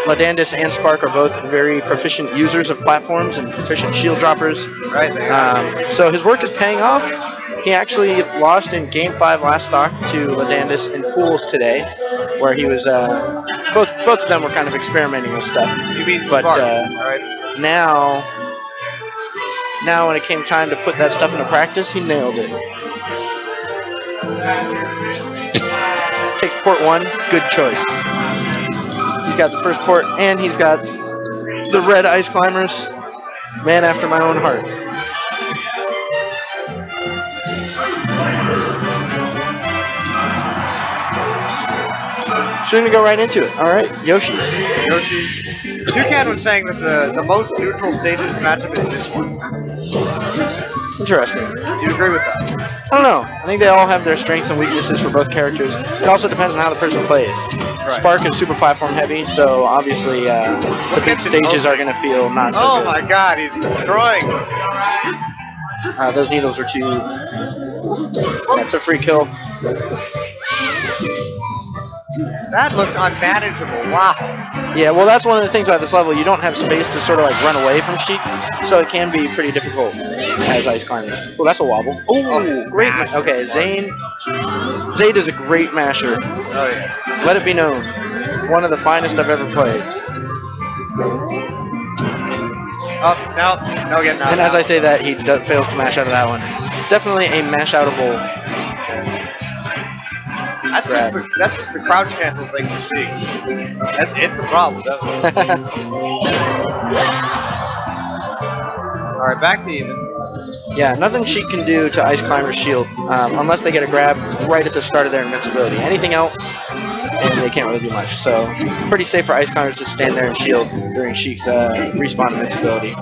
Ladandis and Spark are both very proficient users of platforms and proficient shield droppers. Right, they are. So his work is paying off. He actually lost in Game 5 last stock to Ladandis in pools today, where he was both of them were kind of experimenting with stuff. You mean but Spark, right? Now when it came time to put that stuff into practice, he nailed it. Takes port 1, good choice. He's got the first port, and he's got the red ice climbers. Man after my own heart. Just gonna go right into it. All right, Yoshi's. Toucan was saying that the most neutral stage of this matchup is this one. Interesting. Do you agree with that? I don't know. I think they all have their strengths and weaknesses for both characters. It also depends on how the person plays. Right. Spark is super platform heavy, so obviously the big stages are going to feel not so good. Oh my god, he's destroying. Those needles are too... That's a free kill. That looked unmanageable. Wow. Yeah, well, that's one of the things about this level. You don't have space to sort of like run away from Sheik, so it can be pretty difficult as ice climbers. Oh, that's a wobble. Oh, great. Okay, Zane is a great masher. Oh, yeah. Let it be known. One of the finest I've ever played. Oh, no, again, no. And as I say that, he fails to mash out of that one. Definitely a mash-outable. That's just the crouch cancel thing for Sheik. It's a problem, definitely. Alright, back to even. Yeah, nothing Sheik can do to Ice Climber's shield unless they get a grab right at the start of their invincibility. Anything else, and they can't really do much. So, pretty safe for Ice Climbers to stand there and shield during Sheik's respawn invincibility.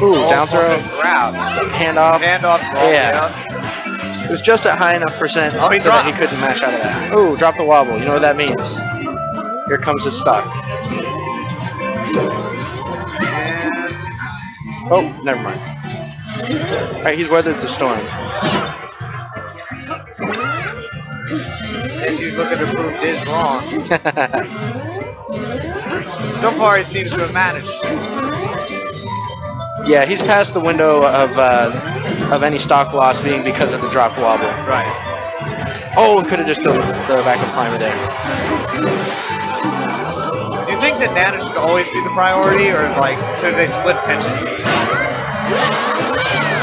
Ooh, down throw. Handoff. Yeah. It was just at high enough percent so that he couldn't mash out of that. Ooh, drop the wobble. You know what that means. Here comes his stock. Oh, never mind. Alright, he's weathered the storm. And you look at the proof Diz wrong. So far, he seems to have managed. Yeah, he's past the window of any stock loss being because of the drop wobble. Right. Oh, could have just killed the backup climber there. Do you think that Nana should always be the priority, or like should they split tension?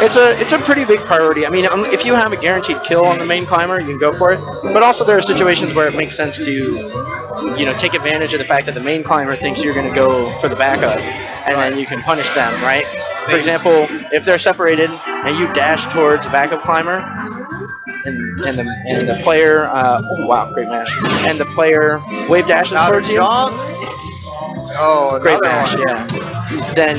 It's a pretty big priority. I mean, if you have a guaranteed kill on the main climber, you can go for it. But also there are situations where it makes sense to, take advantage of the fact that the main climber thinks you're going to go for the backup, and then you can punish them, right? For example, if they're separated and you dash towards a backup climber, and the player, oh wow, great mash, and the player wave dashes towards you. Oh, great mash, yeah. Then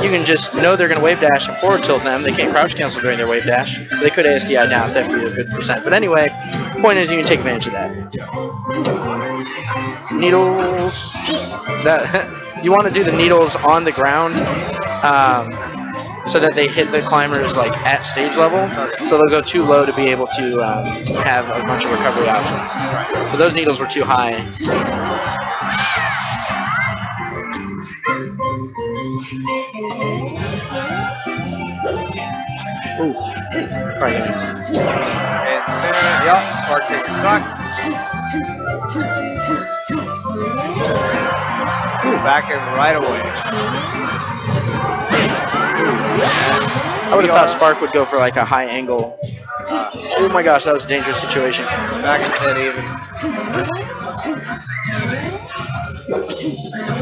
you can just know they're going to wave dash and forward tilt them. They can't crouch cancel during their wave dash. They could ASDI down, so that would be a good percent. But anyway, point is you can take advantage of that. Needles. You want to do the needles on the ground so that they hit the climbers like at stage level. So they'll go too low to be able to have a bunch of recovery options. So those needles were too high. Ooh, probably gonna. And yep, Spark takes a stock. Ooh, back in right away. I would have thought Spark would go for like a high angle. Oh my gosh, that was a dangerous situation. Back in dead even.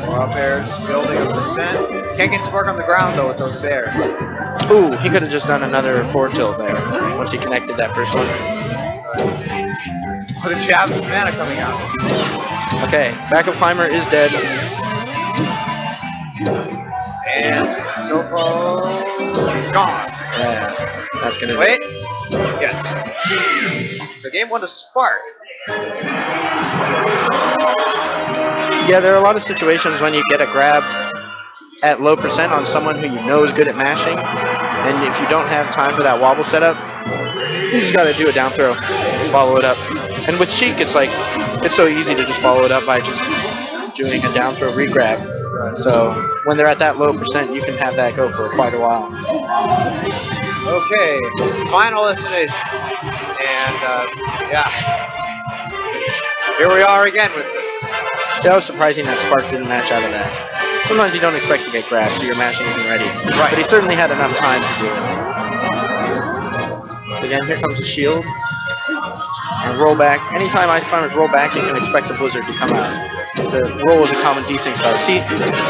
Up there, just building a percent. Can't get Spark on the ground though with those bears. Ooh, he could have just done another forward tilt there once he connected that first one. Oh, the jab of mana coming out. Okay, backup climber is dead. And so far, gone. Yeah, that's gonna. Wait. Yes. So game 1 to Spark. Yeah, there are a lot of situations when you get a grab at low percent on someone who you know is good at mashing, and if you don't have time for that wobble setup, you just got to do a down throw, follow it up. And with Sheik, it's like, it's so easy to just follow it up by just doing a down throw regrab. So when they're at that low percent, you can have that go for quite a while. Okay, final destination. And yeah, here we are again with this. That was surprising that Spark didn't match out of that. Sometimes you don't expect to get grabbed, so your mashing isn't ready. Right. But he certainly had enough time to do it. Again, here comes the shield. And roll back. Anytime Ice Climbers roll back, you can expect the Blizzard to come out. The roll is a common desync start. See,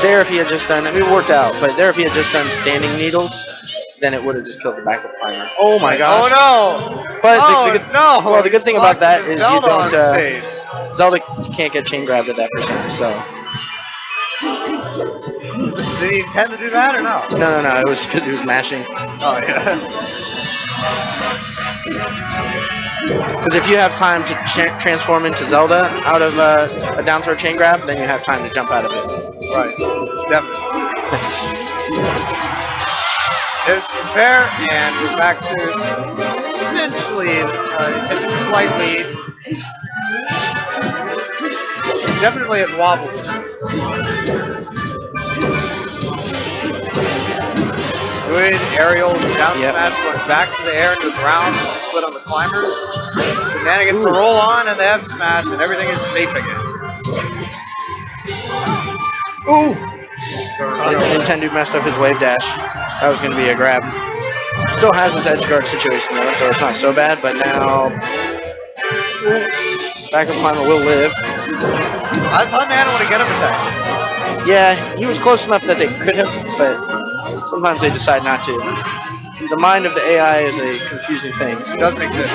there if he had just done, I mean, it worked out, but there if he had just done standing needles, then it would have just killed the backup climber. Oh my gosh. Oh no! But no! Well, the good thing about that is you don't, stage. Zelda can't get chain grabbed at that percent, so. Did he intend to do that or no? No, it was because he was mashing. Oh yeah. Because if you have time to transform into Zelda out of a down throw chain grab, then you have time to jump out of it. Right. Definitely. It's fair, and we're back to essentially a slight lead. Definitely it wobbles. Good aerial down smash going back to the air into the ground, split on the climbers. Banana gets to roll on and the F smash, and everything is safe again. Ooh! Nintendude messed up his wave dash. That was going to be a grab. Still has his edge guard situation though, so it's not so bad, but now backup climber will live. I thought Nana would have get him attack. Yeah, he was close enough that they could have, but sometimes they decide not to. The mind of the AI is a confusing thing. It doesn't exist.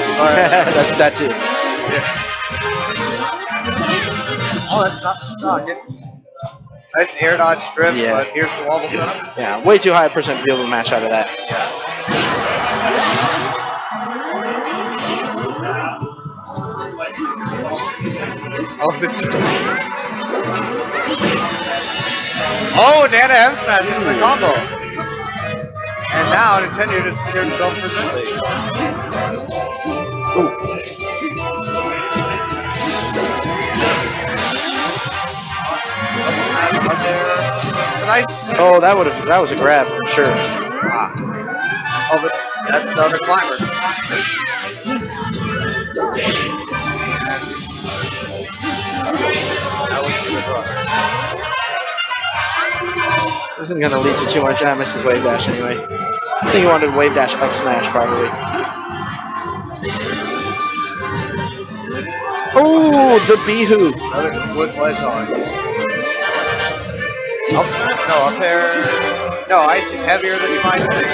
that too. Yeah. Oh, that's not the stock. Nice air dodge strip, but here's the wobble setup. Yeah, way too high a percent to be able to match out of that. Yeah. Oh, Nana F smash into the combo. And now Nintendude has secured himself percent lead. Up there. It's a nice. Oh, that was a grab for sure. Oh, but that's the other climber. This isn't going to lead to too much. I missed his wave dash anyway. I think he wanted wave dash up smash probably. Oh, the Bihoo. Another quick ledge on. Up smash? No, up there. No, ice is heavier than you might think.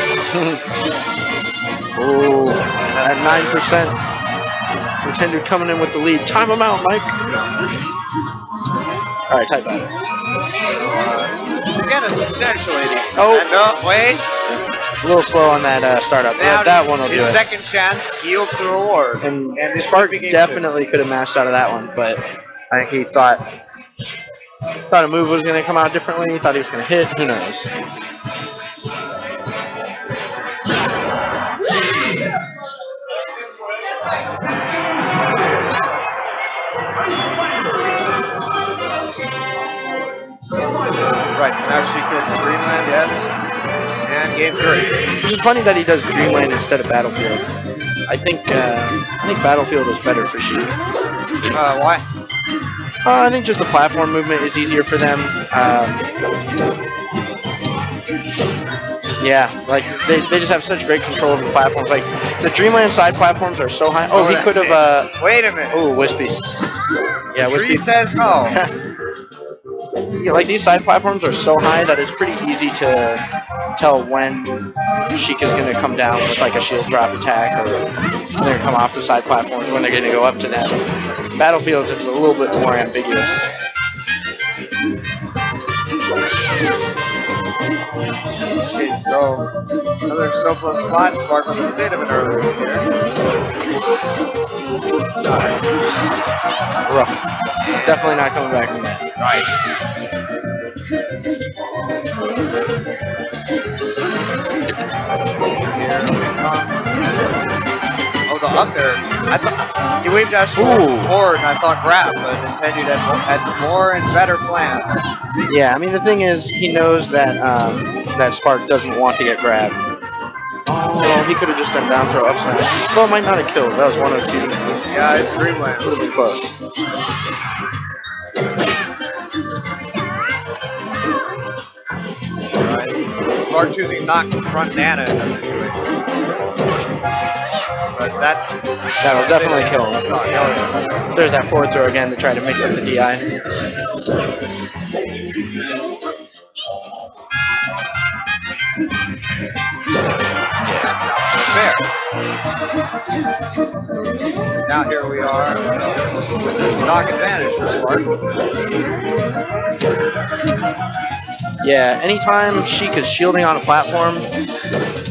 Oh, at 9%. Nintendude coming in with the lead. Time him out, Mike. All right, type that. Again, essentially. Oh, no, wait. A little slow on that startup. Yeah, that one will do it. His second chance yields the reward. And the Spark definitely could have mashed out of that one, but I think he thought a move was going to come out differently. He thought he was going to hit. Who knows? Right, so now she goes to Dreamland, yes. And game 3. Which is funny that he does Dreamland instead of Battlefield. I think Battlefield was better for Sheik. Why? I think just the platform movement is easier for them. Yeah, like they just have such great control over the platforms. Like the Dreamland side platforms are so high. Oh, he could have. Wait a minute. Oh, Wispy. Yeah, Wispy Wispy says no. Yeah, like these side platforms are so high that it's pretty easy to tell when Sheik is going to come down with like a shield drop attack, or when they're going to come off the side platforms, when they're going to go up to them. Battlefields, it's a little bit more ambiguous. Okay, so another so close spot. Spark was a bit of an early one here. Rough. Definitely not coming back from that. Right. Here we come. Oh, the up there. I thought he waved dash forward, and I thought grab, but Nintendude had more and better plans. Yeah, I mean the thing is, he knows that that Spark doesn't want to get grabbed. Oh, he could have just done down throw up smash. Well, it might not have killed. That was 102. Yeah, it's Dreamland. Would have been close. Right. Spark choosing not to confront Nana in that situation. But that'll definitely kill him. There's that forward throw again to try to mix up the DI. Now here we are with the stock advantage for Spark. Yeah, anytime Sheik is shielding on a platform,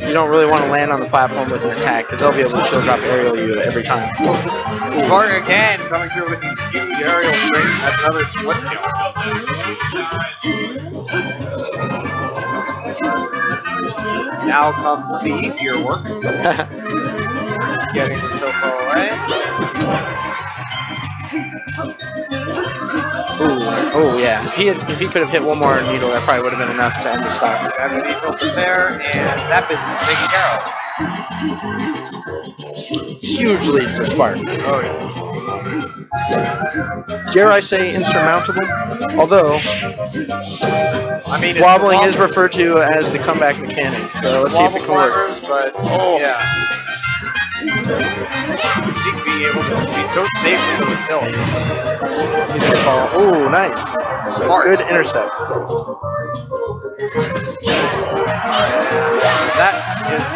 you don't really want to land on the platform with an attack because they'll be able to shield drop aerial you every time. Spark again coming through with these huge aerial strings. That's another split kill. Now comes the easier work. It's getting the so far away. Oh yeah. If he could have hit one more needle, that probably would have been enough to end the stock. Grab the needle to there, and that business is taken care of. Huge lead for Spark. Oh yeah. Dare I say insurmountable? Although, I mean, wobbling is referred to as the comeback mechanic, so let's see if it can work. But yeah. Sheik being able to be so safe with those tilts. He's gonna fall. Oh, nice. Smart. Good intercept. That is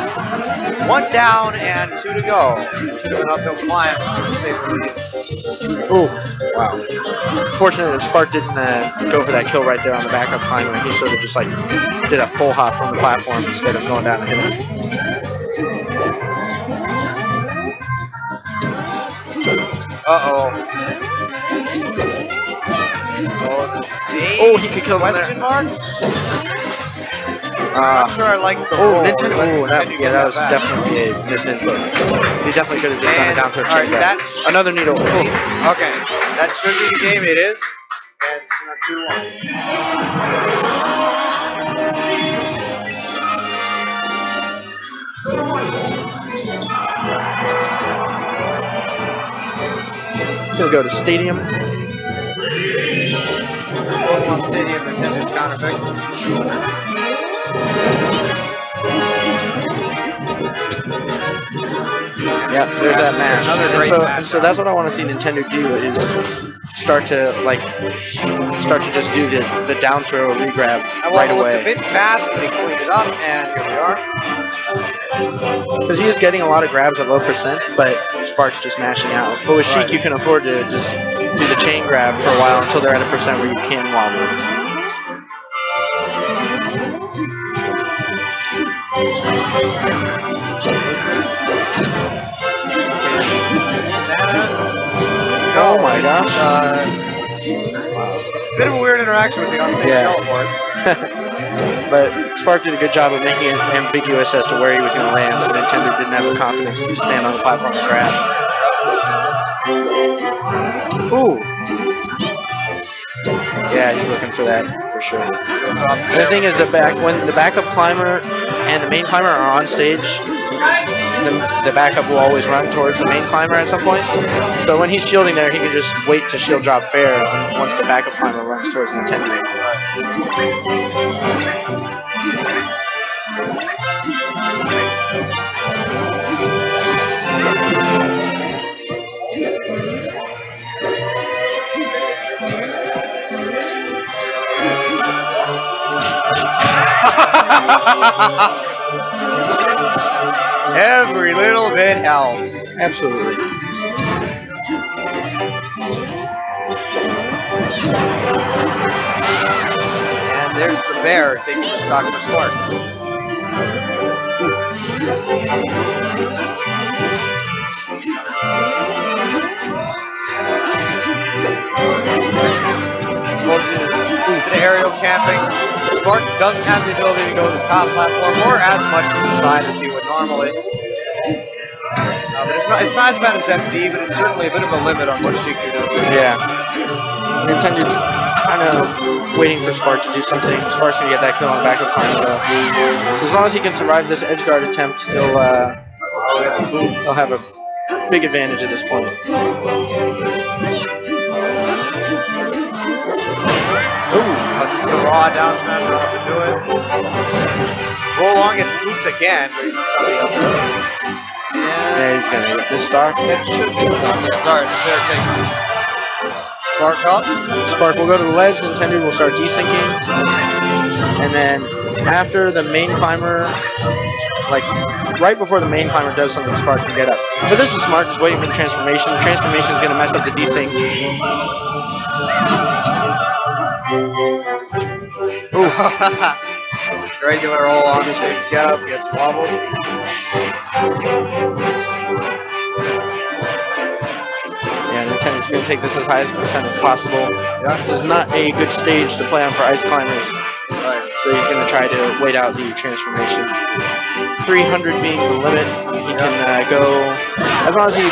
1 down and 2 to go. An uphill climb to save the lead. Oh, wow. Fortunately, the Spark didn't go for that kill right there on the backup climb. He sort of just like did a full hop from the platform instead of going down and hitting him. Uh-oh. Oh, the same Oh, he could kill him question there. mark? I'm not sure I like the roll. That was definitely a misinput. He definitely could have just done a down throw check back. Another needle. Oh. Okay, that should be the game. It is. And it's not 2-1. Gonna go to Stadium. Pokemon Stadium, Nintendude's counter pick. Yeah, there's that match. Another great match. And so that's what I want to see Nintendo do is start to just do the down throw regrab right away. A bit fast, but he cleaned it up, and here we are. Because he is getting a lot of grabs at low percent, but Spark's just mashing out. But with Sheik, you can afford to just do the chain grab for a while until they're at a percent where you can wobble. Oh my gosh. Bit of a weird interaction with the onstage teleport. But Spark did a good job of making it ambiguous as to where he was going to land, so Nintendo didn't have the confidence to stand on the platform and grab. Ooh. Yeah, he's looking for that, for sure. And the thing is, when the backup climber and the main climber are on stage, the backup will always run towards the main climber at some point. So when he's shielding there, he can just wait to shield drop fair once the backup climber runs towards Nintendo. Every little bit helps. Absolutely. And there's the bear taking the stock for Spark. Explosion is a bit of aerial camping. Spark doesn't have the ability to go to the top platform or as much to the side as he would normally. But it's not as bad as FD, but it's certainly a bit of a limit on what she can do. Yeah. Nintendude's kind of waiting for Spark to do something. Spark's going to get that kill on the backup climber, though. So as long as he can survive this edge guard attempt, he'll have a big advantage at this point. Ooh, this is a raw down smash enough to do it. Roll on gets pooped again, but he's something else. Yeah, he's going to get this stock. That should be stock. Yeah, sorry, fair takes. Spark up. Spark will go to the ledge, Nintendude will start desyncing. And then after the main climber, like right before the main climber does something, Spark can get up. But this is smart, just waiting for the transformation. The transformation is going to mess up the desync. Ooh. Just regular roll on, safe get up, gets wobbled. Yeah, Nintendude's going to take this as high as percent as possible. Yeah. This is not a good stage to play on for ice climbers. Right. So he's going to try to wait out the transformation. 300 being the limit. He can go, as long as he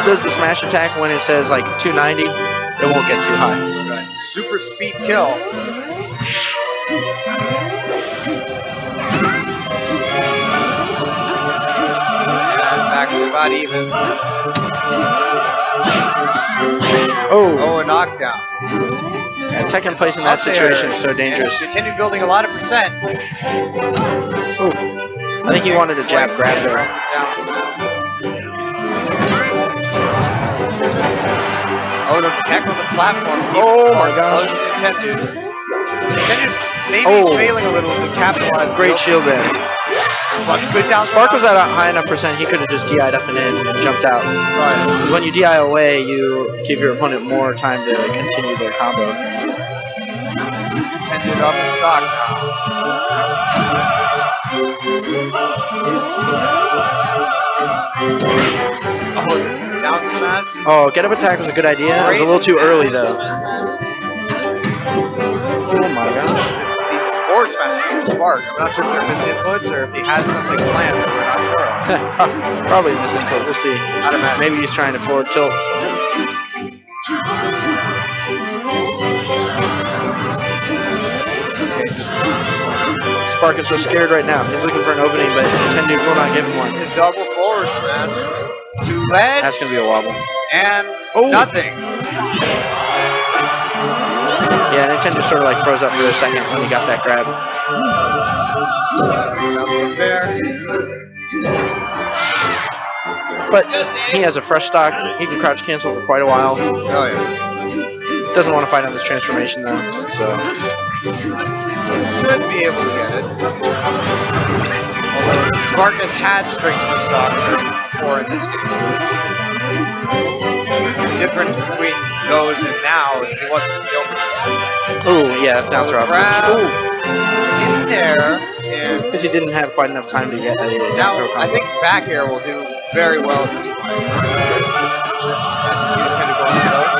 does the smash attack when it says like 290, it won't get too high. Right. Super speed kill. And back to about even. Oh, a knockdown. Yeah, taking place in that situation is so dangerous. Continue building a lot of percent. Ooh. I think he wanted a jab grab there. Oh, the tech on the platform. Oh my gosh. Nintendude maybe failing a little to capitalize. Great shield there. But good down. Spark was at a high enough percent, he could have just DI'd up and in and jumped out. Right. Because when you DI away, you give your opponent more time to continue their combo. Nintendude off the stock now. Oh, the down smash. Oh, get up attack was a good idea. It was a little too early though. Oh my gosh. These forward smashes from Spark. I'm not sure if they're missed inputs or if he has something planned that we're not sure of. Probably missed input. We'll see. I'd imagine. Maybe he's trying to forward tilt. Spark is so scared right now. He's looking for an opening, but Nintendude will not give him one. The double forward smash. To ledge. That's going to be a wobble. And nothing. Yeah, Nintendude sort of like froze up for a second when he got that grab. But he has a fresh stock. He can crouch cancel for quite a while. Oh, yeah. Doesn't want to fight on this transformation, though. So should be able to get it. Although Spark has had strength for stocks before in this game. The difference between those and now is he wasn't killed. Oh, yeah, down throw. In there. Because he didn't have quite enough time to get a down throw combo. I think back air will do very well at this point. As you see Nintendo going for those.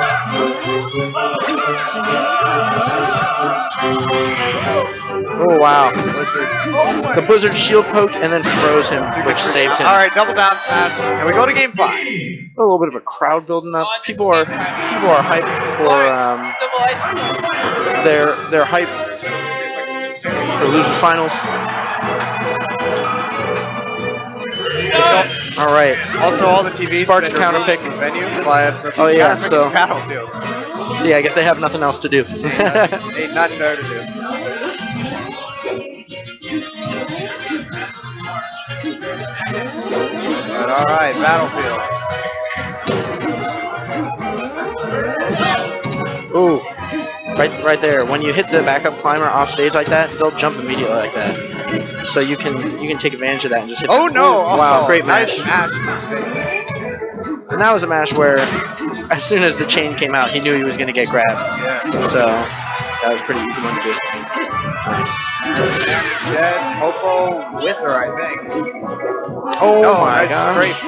Oh, wow. Blizzard. The Blizzard shield poked and then froze him, which saved him. Alright, double down smash. And we go to game 5. A little bit of a crowd building up. People are hyped for they're hyped for losers finals. All right. Also, all the TVs. Sparks counterpick venue. Oh yeah. So Battlefield. See, I guess they have nothing else to do. Ain't nothing there to do. But all right, Battlefield. Ooh, right there. When you hit the backup climber off stage like that, they'll jump immediately like that. So you can take advantage of that and just hit. Oh no! Wow, great match. Nice match. And that was a match where, as soon as the chain came out, he knew he was going to get grabbed. Yeah. So that was a pretty easy one to do. Nice. Dead. Popo with her, I think. Oh my god. Straight.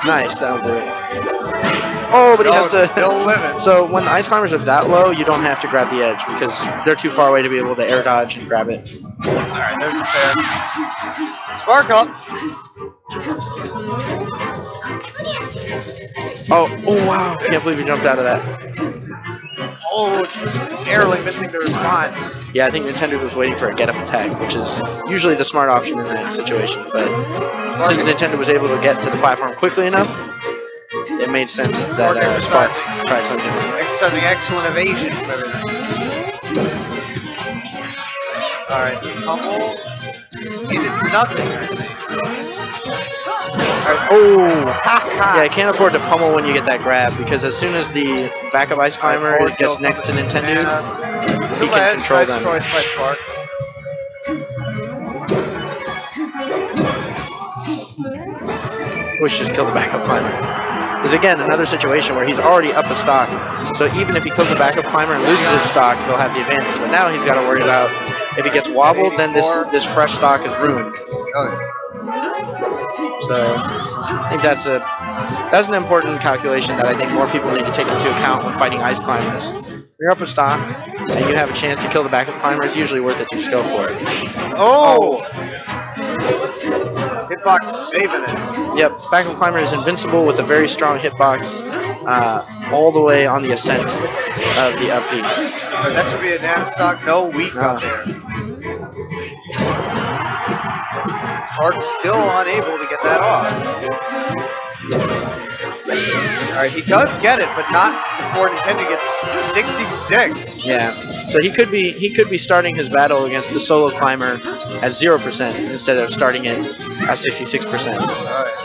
Nice, that'll do it. Oh, but he has to. Still living. So when the ice climbers are that low, you don't have to grab the edge because they're too far away to be able to air dodge and grab it. Alright, there's a fair. Spark up. Oh wow. Can't believe he jumped out of that. Oh, just barely missing the response. Yeah, I think Nintendude was waiting for a get-up attack, which is usually the smart option in that situation. But since Nintendo was able to get to the platform quickly enough, it made sense that Spark tried something different. Exercising excellent evasion from everything. Alright, pummel. He did nothing, I think. Right. Oh! Yeah, I can't afford to pummel when you get that grab because as soon as the backup ice climber gets next to Nintendude, he can control them. Choice by Spark. Wish just kill the backup climber. Because again, another situation where he's already up a stock. So even if he kills the backup climber and loses his stock, he'll have the advantage. But now he's got to worry about if he gets wobbled, then this fresh stock is ruined. So I think that's an important calculation that I think more people need to take into account when fighting ice climbers. If you're up a stock and you have a chance to kill the backup climber, it's usually worth it to just go for it. Oh! Hitbox saving it. Yep, backup climber is invincible with a very strong hitbox all the way on the ascent of the up B. That should be a nano stock, no weak up there. Spark's still unable to get that off. Alright, he does get it, but not before Nintendo gets 66. Yeah, so he could be starting his battle against the solo climber at 0% instead of starting it at 66%. Alright.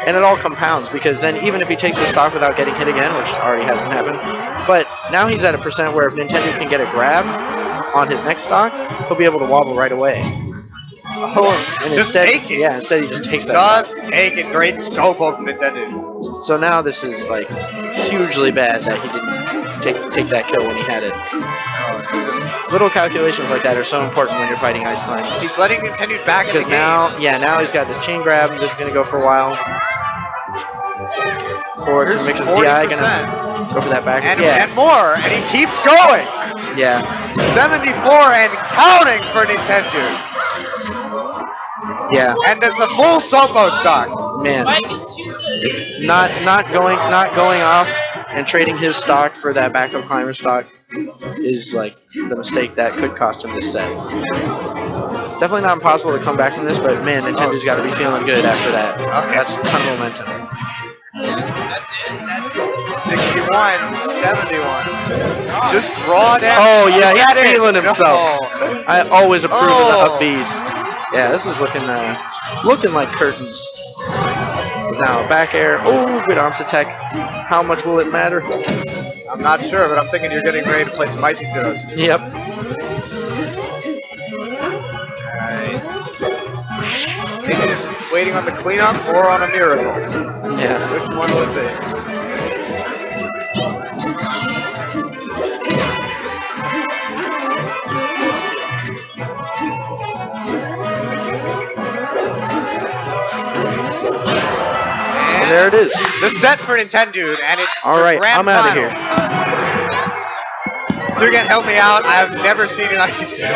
And it all compounds because then even if he takes the stock without getting hit again, which already hasn't happened, but now he's at a percent where if Nintendo can get a grab on his next stock, he'll be able to wobble right away. Oh, and just take it. Yeah, instead he just takes that. Just take it. Great solo from Nintendo. So now this is like hugely bad that he didn't take that kill when he had it. Little calculations like that are so important when you're fighting ice climbers. He's letting Nintendo back in the game. Now he's got this chain grab. This is going to go for a while. Forward to mix with DI, gonna go for that back. And more, and he keeps going. Yeah. 74 and counting for Nintendo. Yeah. And there's a full Sopo stock. Man. Not going off and trading his stock for that backup climber stock is like the mistake that could cost him this set. Definitely not impossible to come back from this, but man, Nintendo's got to be feeling good after that. Okay. That's a ton of momentum. 61, 71. Just raw down. Oh yeah, he's feeling himself. I always approve of the up Bs. Yeah, this is looking like curtains. There's now a back air. Oh, good arms attack. How much will it matter? I'm not sure, but I'm thinking you're getting ready to play some icy zeros. Yep. Alright. Maybe just waiting on the cleanup or on a miracle. Yeah. Which one will it be? And there it is. The set for Nintendude, and it's all right. I'm out of here. So again, help me out. I've never seen an icy zero.